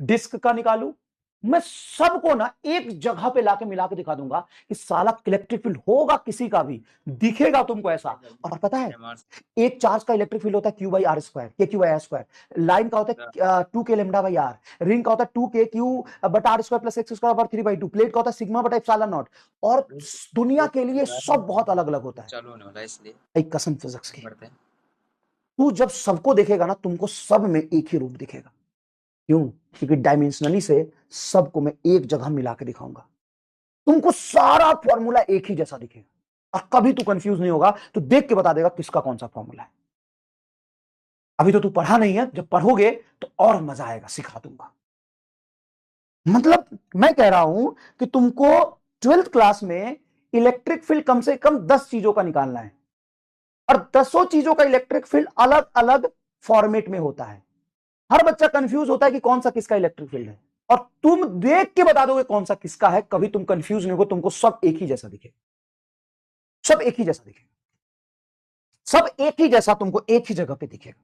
Disc का निकालू, मैं सबको ना एक जगह पे लाके मिला के दिखा दूंगा कि साला इलेक्ट्रिक फील्ड होगा किसी का भी, दिखेगा तुमको ऐसा। और पता है एक चार्ज का इलेक्ट्रिक फील्ड होता है Q by R square, K Q by R square. Line का होता है 2 के लेमडा बाई आर। रिंग का होता है 2 के क्यू बटा R square plus X square 3/2। Plate का होता है सिग्मा बटा एप्सिलॉन नॉट। और दुनिया के लिए सब बहुत अलग अलग होता है। चालू होने वाला है इसलिए एक कसम फिजिक्स की, बढ़ते हैं। तू जब सबको देखेगा ना तुमको सब में एक ही रूप दिखेगा। क्यों? क्योंकि डायमेंशनली से सबको मैं एक जगह मिला के दिखाऊंगा, तुमको सारा फॉर्मूला एक ही जैसा दिखेगा और कभी तू कंफ्यूज नहीं होगा। तो देख के बता देगा किसका कौन सा फॉर्मूला है। अभी तो तू पढ़ा नहीं है, जब पढ़ोगे तो और मजा आएगा, सिखा दूंगा। मतलब मैं कह रहा हूं कि तुमको 12th क्लास में इलेक्ट्रिक फील्ड कम से कम 10 चीजों का निकालना है और 10 चीजों का इलेक्ट्रिक फील्ड अलग अलग फॉर्मेट में होता है। हर बच्चा कंफ्यूज होता है कि कौन सा किसका इलेक्ट्रिक फील्ड है, और तुम देख के बता दोगे कौन सा किसका है। कभी तुम कंफ्यूज नहीं हो, तुमको सब एक ही जैसा दिखेगा, सब एक ही जैसा दिखेगा, सब एक ही जैसा तुमको एक ही जगह पे दिखेगा।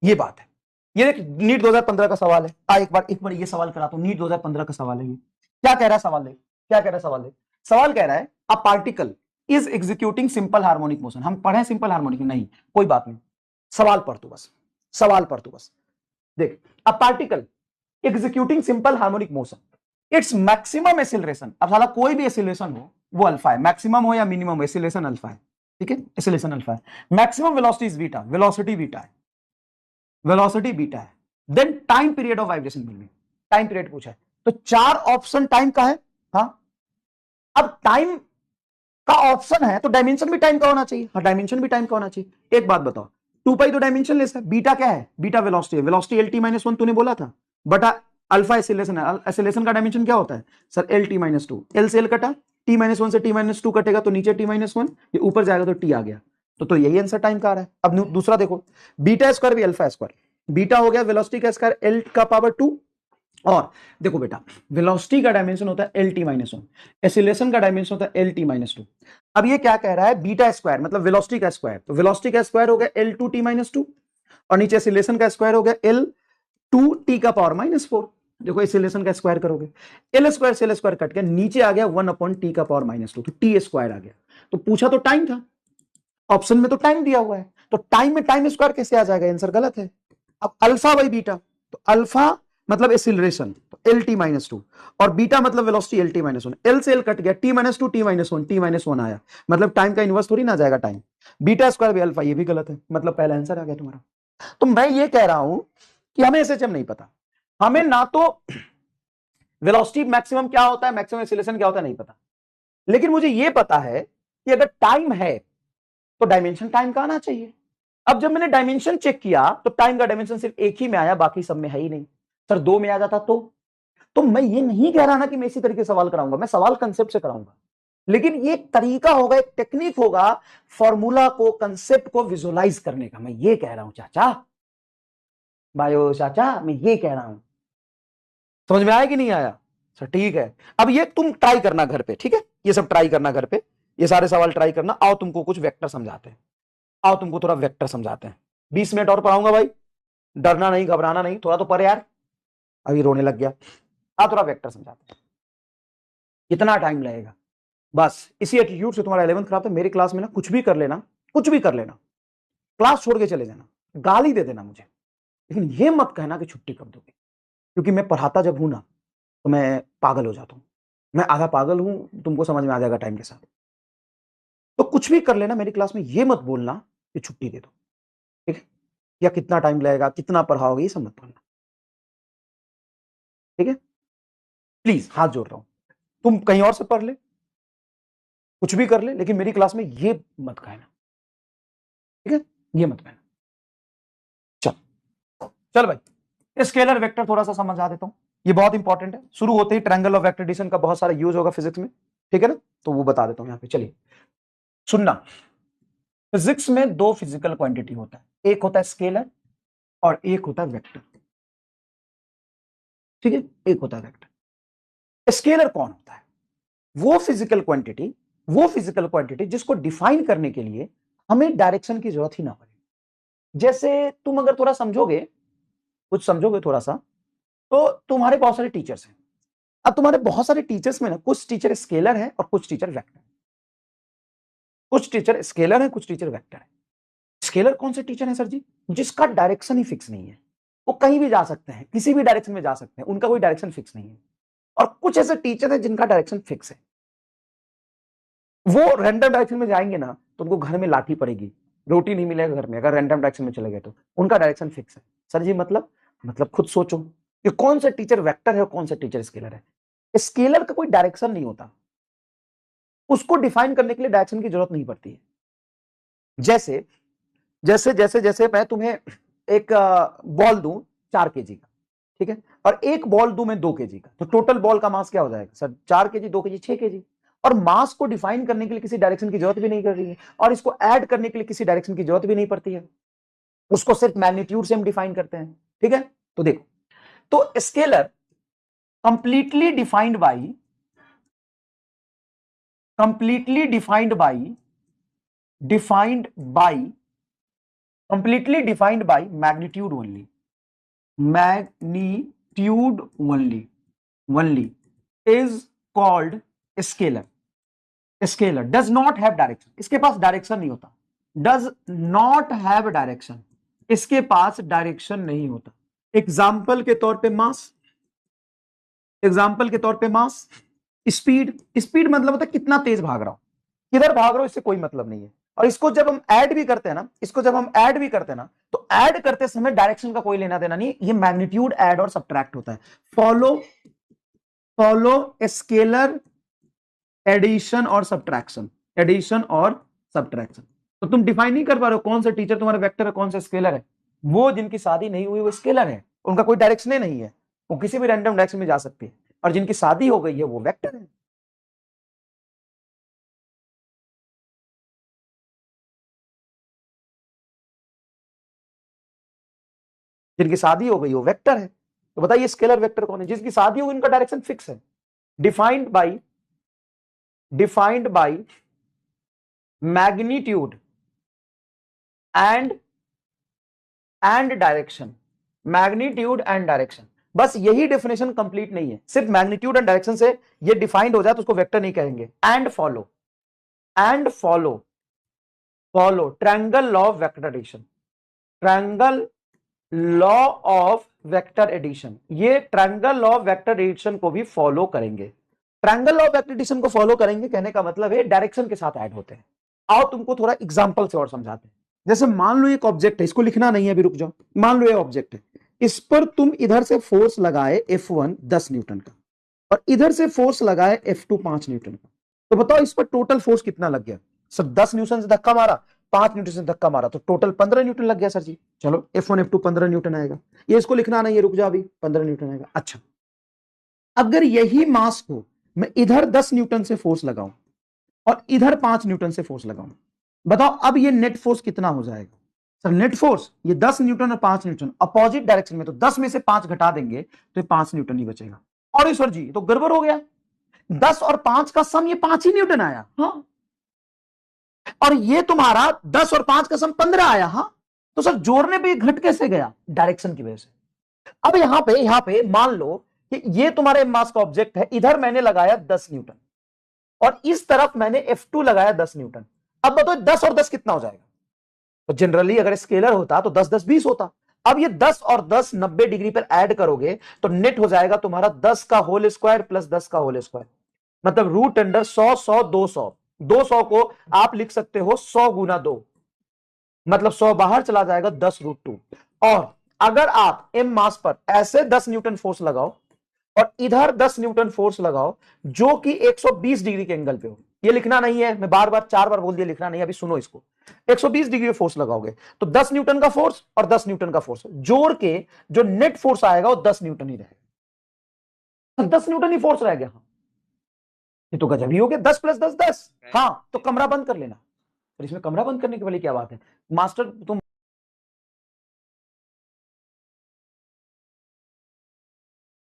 ये बात है। ये देख नीट 2015 का सवाल है। एक बार ये सवाल कराता हूं, नीट 2015 का सवाल है ये। क्या कह रहा है सवाल? क्या कह रहा है सवाल? सवाल कह रहा है a particle is executing simple harmonic motion. हम पढ़े सिंपल हार्मोनिक नहीं, कोई बात नहीं, सवाल पढ़ तू बस, सवाल पढ़ तू बस। देख, a particle executing simple harmonic motion its maximum acceleration. अब साला कोई भी एसिलेशन हो वो अल्फा है, मैक्सिमम हो या मिनिमम, एसिलेशन अल्फा है, ठीक है, एसिलेशन अल्फा है। Maximum velocity is beta, velocity beta है, वेलोसिटी बीटा है। Then time period of vibration मिल गई, टाइम पीरियड पूछा है, तो 4 ऑप्शन टाइम का है। हाँ, अब टाइम का ऑप्शन है तो डायमेंशन भी टाइम का होना चाहिए। हाँ, डायमेंशन भी टाइम का होना चाहिए। एक बात बताओ, 2 पाई तो डायमेंशन लेस है, बीटा क्या है? बीटा वेलोसिटी है, velocity L T minus one तूने बोला था, बटा अल्फा एसिलेशन है। एसिलेशन का डायमेंशन क्या होता है sir? L T minus two. L से एल कटा, टी माइनस वन से टी माइनस टू कटेगा तो नीचे टी माइनस वन, ये ऊपर जाएगा तो टी आ गया। तो यही आंसर टाइम का आ रहा है। अब दूसरा देखो, बीटा स्क्वायर भी अल्फा स्क्वायर, बीटा हो गया वेलोसिटी का स्क्वायर एल का पावर 2। और देखो बेटा, वेलोसिटी का डायमेंशन होता है L T minus one, acceleration का डायमेंशन होता है एल टी माइनस टू। अब ये क्या कह रहा है? बीटा स्क्वायर मतलब वेलोसिटी का स्क्वायर, तो वेलोसिटी का स्क्वायर हो गया L two T minus two, और नीचे एसिलेशन का स्क्वायर हो गया एल टू टी का पावर माइनस फोर। देखो एसिलेशन का स्क्वायर करोगे, एल स्क्वायर से एल स्क्वायर कट गया, नीचे आ गया 1/टी का पावर माइनस टू, तो टी स्क्वायर आ गया। तो पूछा तो टाइम था, ऑप्शन में तो टाइम दिया हुआ है, तो टाइम में टाइम स्क्वायर कैसे आ जाएगा? आंसर गलत है। अब अल्फा बाई बीटा, तो अल्फा मतलब एसिलरेशन, तो एल टी माइनस टू, और बीटा मतलब velocity L T minus one. L से एल कट गया, T minus two T minus one, T minus one आया, मतलब टाइम का इनवर्स थोड़ी ना जाएगा टाइम। बीटा स्क्वायर भी अल्फा, ये भी गलत है, मतलब पहला आंसर आ गया तुम्हारा। तो मैं ये कह रहा हूं कि हमें एसएचएम नहीं पता, हमें ना तो वेलोसिटी मैक्सिमम क्या होता है, मैक्सिमम एसिलेशन क्या होता है नहीं पता, लेकिन मुझे ये पता है कि अगर टाइम है तो डायमेंशन टाइम का आना चाहिए। अब जब मैंने डायमेंशन चेक किया तो टाइम का डायमेंशन सिर्फ एक ही में आया, बाकी सब में है ही नहीं। सर 2 में आ जाता तो मैं ये नहीं कह रहा ना कि मैं इसी तरीके से सवाल कराऊंगा, मैं सवाल कंसेप्ट से कराऊंगा, लेकिन ये एक तरीका होगा, एक टेक्निक होगा फॉर्मूला को, कंसेप्ट को विजुअलाइज करने का। मैं ये कह रहा हूं चाचा, भाइयों चाचा, मैं ये कह रहा हूं। समझ में आया कि नहीं आया? सर ठीक है, अब ये तुम ट्राई करना घर पे, ठीक है, ये सब ट्राई करना घर पे, ये सारे सवाल ट्राई करना। आओ तुमको कुछ वेक्टर समझाते हैं, आओ तुमको थोड़ा वेक्टर समझाते हैं। 20 मिनट और पढ़ाऊंगा भाई, डरना नहीं, घबराना नहीं, थोड़ा तो पर यार, अभी रोने लग गया। आ थोड़ा वेक्टर समझाते हैं, कितना टाइम लगेगा? बस इसी एटीट्यूड से तुम्हारा 11th खराब था। मेरी क्लास में ना कुछ भी कर लेना, कुछ भी कर लेना, क्लास छोड़ के चले जाना, गाली दे देना मुझे, लेकिन ये मत कहना कि छुट्टी कब दोगे, क्योंकि मैं पढ़ाता जब हूं ना तो मैं पागल हो जाता हूं। मैं आधा पागल हूं, तुमको समझ में आ जाएगा टाइम के साथ। तो कुछ भी कर लेना मेरी क्लास में, ये मत बोलना कि छुट्टी दे दो, ठीक है, या कितना टाइम लगेगा, कितना पढ़ाओगे, ये सब मत बोलना, ठीक है? प्लीज हाथ जोड़ रहा हूं, तुम कहीं और से पढ़ ले, कुछ भी कर ले, लेकिन मेरी क्लास में ये मत कहना, ठीक है, ये मत कहना। चल चल भाई, स्केलर वेक्टर थोड़ा सा समझा देता हूं, ये बहुत इंपॉर्टेंट है। शुरू होते ही ट्रायंगल ऑफ वेक्टर एडिशन का बहुत सारा यूज होगा फिजिक्स में, ठीक है ना, तो वो बता देता हूं यहां पे। चलिए सुनना, फिजिक्स में दो फिजिकल क्वांटिटी होता है, एक होता है स्केलर और एक होता है वेक्टर, ठीक है, एक होता है वेक्टर। स्केलर कौन होता है? वो फिजिकल क्वांटिटी, वो फिजिकल क्वांटिटी जिसको डिफाइन करने के लिए हमें डायरेक्शन की जरूरत ही ना पड़े। जैसे तुम अगर थोड़ा समझोगे, कुछ समझोगे थोड़ा सा, तो तुम्हारे बहुत सारे टीचर्स हैं। अब तुम्हारे बहुत सारे टीचर्स में ना कुछ टीचर स्केलर हैं और कुछ टीचर वेक्टर। कुछ टीचर स्केलर हैं, कुछ टीचर वेक्टर हैं। स्केलर कौन से टीचर हैं सर जी? जिसका डायरेक्शन ही फिक्स नहीं है, वो कहीं भी जा सकते हैं, किसी भी डायरेक्शन में जा सकते हैं, उनका कोई डायरेक्शन फिक्स नहीं है। और कुछ ऐसे टीचर हैं जिनका डायरेक्शन फिक्स है, वो रैंडम डायरेक्शन में जाएंगे ना तो उनको घर में लाठी पड़ेगी, रोटी नहीं मिलेगा घर में अगर रैंडम डायरेक्शन में चले गए तो। उनका डायरेक्शन फिक्स है। सर जी मतलब खुद सोचो कि कौन सा टीचर वेक्टर है और कौन सा टीचर स्केलर है। स्केलर का कोई डायरेक्शन नहीं होता, उसको डिफाइन करने के लिए डायरेक्शन की जरूरत नहीं पड़ती है। जैसे जैसे जैसे जैसे मैं तुम्हें एक बॉल दूं 4 kg का, ठीक है, और एक बॉल दूं मैं 2 kg का, तो टोटल बॉल का मास क्या हो जाएगा सर? 4 kg, 2 kg, 6 kg। और मास को डिफाइन करने के लिए किसी डायरेक्शन की जरूरत भी नहीं कर रही है, और इसको ऐड करने के लिए किसी डायरेक्शन की जरूरत भी नहीं पड़ती है, उसको सिर्फ मैग्नीट्यूड से हम डिफाइन करते हैं। ठीक है, तो देखो, तो scalar completely defined by completely defined by magnitude only is called scalar does not have direction, इसके पास डायरेक्शन नहीं होता, does not have direction, इसके पास डायरेक्शन नहीं होता। एग्जाम्पल के तौर पे मास, स्पीड मतलब होता है कितना तेज भाग रहा हूं, किधर भाग रहा हूं, इससे कोई मतलब नहीं है। और इसको जब हम ऐड भी करते हैं ना, तो ऐड करते समय डायरेक्शन का कोई लेना देना नहीं, ये मैग्नीट्यूड ऐड और सब्ट्रैक्ट होता है। फॉलो स्केलर एडिशन और सब्ट्रैक्शन, तो तुम डिफाइन नहीं कर पा रहे हो कौन सा टीचर तुम्हारा वेक्टर है, कौन सा स्केलर है। वो जिनकी शादी नहीं हुई वो स्केलर है, उनका कोई डायरेक्शन नहीं है, वो किसी भी रैंडम डायरेक्शन में जा सकती है। और जिनकी शादी हो गई है वो वेक्टर है। जिनकी शादी हो गई वो वेक्टर है। तो बताइए स्केलर वेक्टर कौन है? जिसकी शादी हो गई उनका डायरेक्शन फिक्स है, defined by magnitude and direction. बस यही डेफिनेशन कंप्लीट नहीं है, सिर्फ मैग्नीट्यूड एंड डायरेक्शन से ये डिफाइंड हो जाए तो उसको वेक्टर नहीं कहेंगे। And follow triangle law of vector addition, ये triangle law of vector addition को भी फॉलो करेंगे। Triangle law of vector addition को फॉलो करेंगे कहने का मतलब है डायरेक्शन के साथ ऐड होते हैं। आओ तुमको थोड़ा एग्जांपल से और समझाते हैं। जैसे मान लो एक ऑब्जेक्ट है, इसको लिखना नहीं है अभी, रुक जाओ। मान लो ये ऑब्जेक्ट है, इस पर तुम इधर से फोर्स लगाए F1 10 न्यूटन का, और इधर से फोर्स लगाए F2 5 न्यूटन का, तो बताओ इस पर टोटल फोर्स कितना लग गया सर? 10 न्यूटन से धक्का मारा, 5 न्यूटन से धक्का मारा, तो टोटल 15 न्यूटन लग गया सर जी। चलो F1 F2 15 न्यूटन आएगा, ये इसको लिखना नहीं है, रुक जाओ, अभी 15 न्यूटन आएगा। अच्छा, अगर यही मास को मैं इधर 10 न्यूटन से फोर्स लगाऊं और इधर 5 न्यूटन से फोर्स लगाऊं, बताओ अब ये नेट फोर्स कितना हो जाएगा सर? नेट फोर्स ये 10 न्यूटन और 5 न्यूटन अपोजिट डायरेक्शन में, तो 10 में से 5 घटा देंगे तो ये 5 न्यूटन ही बचेगा। और सर जी तो गड़बड़ हो गया, 10 और 5 का सम ये 5 ही न्यूटन आया, हाँ, और ये तुम्हारा 10 और 5 का सम 15 आया, हाँ, तो सर जोड़ने पे घट कैसे गया? डायरेक्शन की वजह से। अब यहां पे मान लो कि ये तुम्हारे मास का ऑब्जेक्ट है, इधर मैंने लगाया 10 न्यूटन और इस तरफ मैंने F2 लगाया 10 न्यूटन। अब बताओ 10 और 10 कितना हो जाएगा? तो जनरली अगर स्केलर होता तो 10 10 20 होता। अब ये 10 और 10 90 डिग्री पर ऐड करोगे तो नेट हो जाएगा तुम्हारा 10 का होल स्क्वायर प्लस 10 का होल स्क्वायर, मतलब रूट अंडर 100 100 200। 200 को आप लिख सकते हो 100 गुना 2, मतलब 100 बाहर चला जाएगा, 10 रूट 2। और अगर आप एम मास पर ऐसे 10 न्यूटन फोर्स लगाओ और इधर 10 न्यूटन फोर्स लगाओ जो कि 120 डिग्री के एंगल पे हो, ये लिखना नहीं है, मैं बार बार 4 बार बोल दिया, लिखना नहीं है, अभी सुनो इसको। 120 डिग्री फोर्स लगाओगे तो 10 न्यूटन का फोर्स और 10 न्यूटन का फोर्स जोड़ के जो नेट फोर्स आएगा वो 10 न्यूटन ही रहेगा। 10 न्यूटन ही फोर्स रह गया, हाँ, ये तो गजब ही हो गया। 10 प्लस 10 10, हाँ, तो कमरा बंद कर लेना। पर इसमें कमरा बंद करने के वाली क्या बात है मास्टर? तुम